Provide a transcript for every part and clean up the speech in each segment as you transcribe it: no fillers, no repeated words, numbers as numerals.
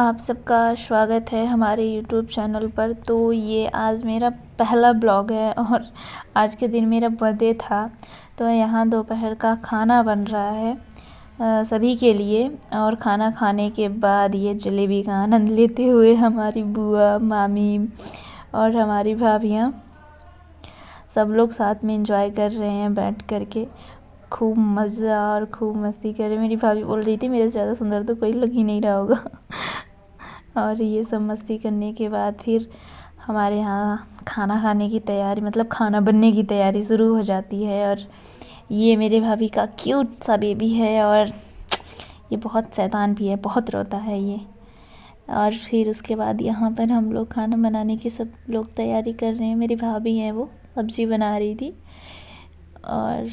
आप सबका स्वागत है हमारे यूट्यूब चैनल पर। तो ये आज मेरा पहला ब्लॉग है और आज के दिन मेरा बर्थडे था। तो यहाँ दोपहर का खाना बन रहा है सभी के लिए। और खाना खाने के बाद ये जलेबी का आनंद लेते हुए हमारी बुआ, मामी और हमारी भाभियाँ सब लोग साथ में एंजॉय कर रहे हैं बैठ कर के। खूब मज़ा और खूब मस्ती कर रहे हैं। मेरी भाभी बोल रही थी मेरे से ज़्यादा सुंदर तो कोई लग ही नहीं रहा होगा। और ये सब मस्ती करने के बाद फिर हमारे यहाँ खाना खाने की तैयारी, मतलब खाना बनने की तैयारी शुरू हो जाती है। और ये मेरे भाभी का क्यूट सा बेबी है और ये बहुत शैतान भी है, बहुत रोता है ये। और फिर उसके बाद यहाँ पर हम लोग खाना बनाने की सब लोग तैयारी कर रहे हैं। मेरी भाभी हैं, वो सब्ज़ी बना रही थी। और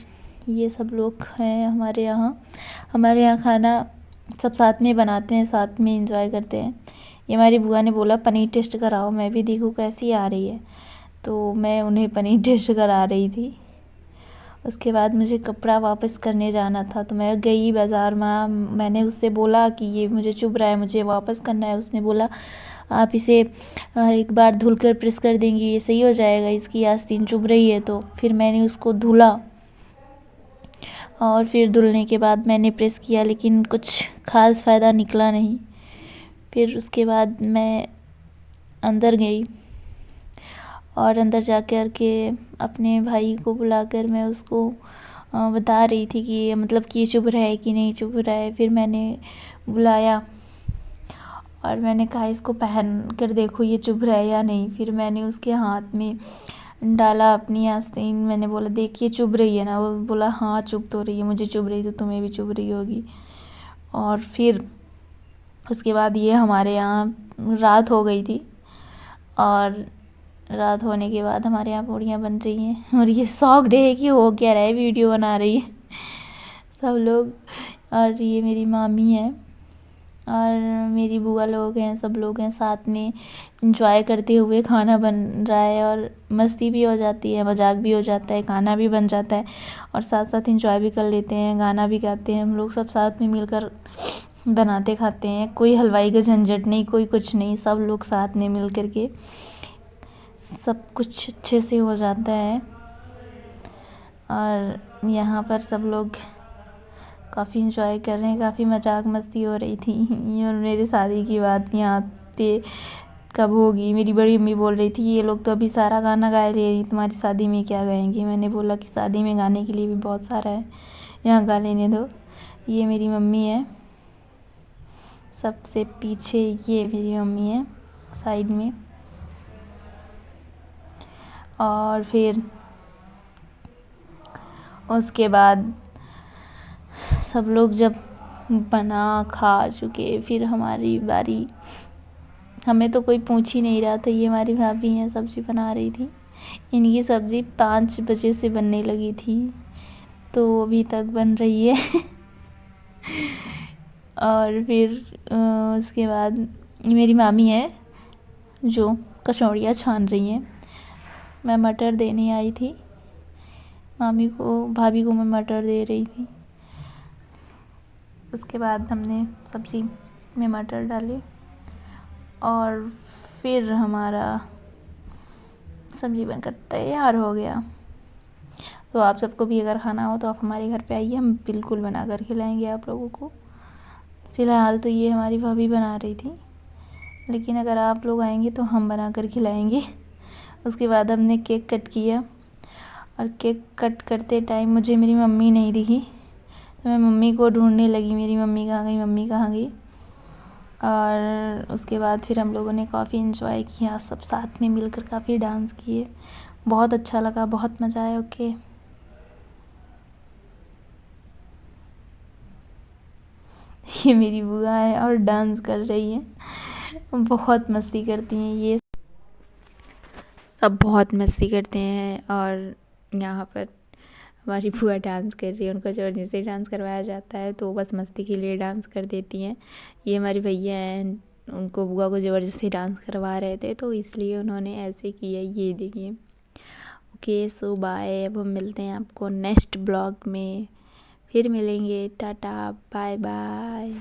ये सब लोग हैं हमारे यहाँ खाना सब साथ में बनाते हैं, साथ में एंजॉय करते हैं। ये हमारी बुआ ने बोला पनीर टेस्ट कराओ, मैं भी देखूँ कैसी आ रही है। तो मैं उन्हें पनीर टेस्ट करा रही थी। उसके बाद मुझे कपड़ा वापस करने जाना था, तो मैं गई बाज़ार में। मैंने उससे बोला कि ये मुझे चुभ रहा है, मुझे वापस करना है। उसने बोला आप इसे एक बार धुल कर प्रेस कर देंगी, ये सही हो जाएगा, इसकी आस्तीन चुभ रही है। तो फिर मैंने उसको धुला और फिर धुलने के बाद मैंने प्रेस किया, लेकिन कुछ ख़ास फ़ायदा निकला नहीं। फिर उसके बाद मैं अंदर गई और अंदर जा कर के अपने भाई को बुलाकर मैं उसको बता रही थी कि मतलब कि चुभ रहा है कि नहीं चुभ रहा है। फिर मैंने बुलाया और मैंने कहा इसको पहन कर देखो ये चुभ रहा है या नहीं। फिर मैंने उसके हाथ में डाला अपनी आस्तीन। मैंने बोला देखिए चुभ रही है ना। वो बोला हाँ चुभ तो रही है, मुझे चुभ रही तो तुम्हें भी चुभ रही होगी। और फिर उसके बाद ये हमारे यहाँ रात हो गई थी और रात होने के बाद हमारे यहाँ पूड़ियाँ बन रही हैं। और ये शौक है कि हो क्या रहा है, वीडियो बना रही है सब लोग। और ये मेरी मामी है और मेरी बुआ लोग हैं, सब लोग हैं साथ में इंजॉय करते हुए। खाना बन रहा है और मस्ती भी हो जाती है, मजाक भी हो जाता है, खाना भी बन जाता है और साथ साथ इंजॉय भी कर लेते हैं, गाना भी गाते हैं। हम लोग सब साथ में मिलकर बनाते खाते हैं। कोई हलवाई का झंझट नहीं, कोई कुछ नहीं, सब लोग साथ में मिल कर के सब कुछ अच्छे से हो जाता है। और यहाँ पर सब लोग काफ़ी इंजॉय कर रहे हैं, काफ़ी मजाक मस्ती हो रही थी। और मेरी शादी की बात यहाँ पे कब होगी, मेरी बड़ी अम्मी बोल रही थी ये लोग तो अभी सारा गाना गा ले रही, तुम्हारी शादी में क्या गाएंगी। मैंने बोला कि शादी में गाने के लिए भी बहुत सारा है, यहाँ गा लेने दो। ये मेरी मम्मी है, सबसे पीछे ये मेरी मम्मी है साइड में। और फिर उसके बाद सब लोग जब बना खा चुके, फिर हमारी बारी। हमें तो कोई पूछ ही नहीं रहा था। ये हमारी भाभी हैं, सब्ज़ी बना रही थी। इनकी सब्ज़ी 5 बजे से बनने लगी थी, तो अभी तक बन रही है। और फिर उसके बाद मेरी मामी है जो कचौड़ियाँ छान रही हैं। मैं मटर देने आई थी मामी को, भाभी को मैं मटर दे रही थी। उसके बाद हमने सब्ज़ी में मटर डाले और फिर हमारा सब्ज़ी बनकर तैयार हो गया। तो आप सबको भी अगर खाना हो तो आप हमारे घर पे आइए, हम बिल्कुल बना कर खिलाएंगे आप लोगों को। फ़िलहाल तो ये हमारी भाभी बना रही थी, लेकिन अगर आप लोग आएंगे तो हम बना कर खिलाएंगे। उसके बाद हमने केक कट किया और केक कट करते टाइम मुझे मेरी मम्मी नहीं दिखी, तो मैं मम्मी को ढूंढने लगी, मेरी मम्मी कहाँ गई, मम्मी कहाँ गई। और उसके बाद फिर हम लोगों ने काफ़ी इन्जॉय किया, सब साथ में मिलकर काफ़ी डांस किए। बहुत अच्छा लगा, बहुत मज़ा आया। ओके, ये मेरी बुआ है और डांस कर रही है, बहुत मस्ती करती हैं ये सब, बहुत मस्ती करते हैं। और यहाँ पर हमारी बुआ डांस कर रही है, उनको ज़बरदस्ती डांस करवाया जाता है तो बस मस्ती के लिए डांस कर देती हैं। ये हमारी भैया हैं, उनको बुआ को ज़बरदस्ती डांस करवा रहे थे तो इसलिए उन्होंने ऐसे किया। ये देखिए। ओके सो बाय, अब हम मिलते हैं आपको नेक्स्ट ब्लॉग में, फिर मिलेंगे। Tata bye bye.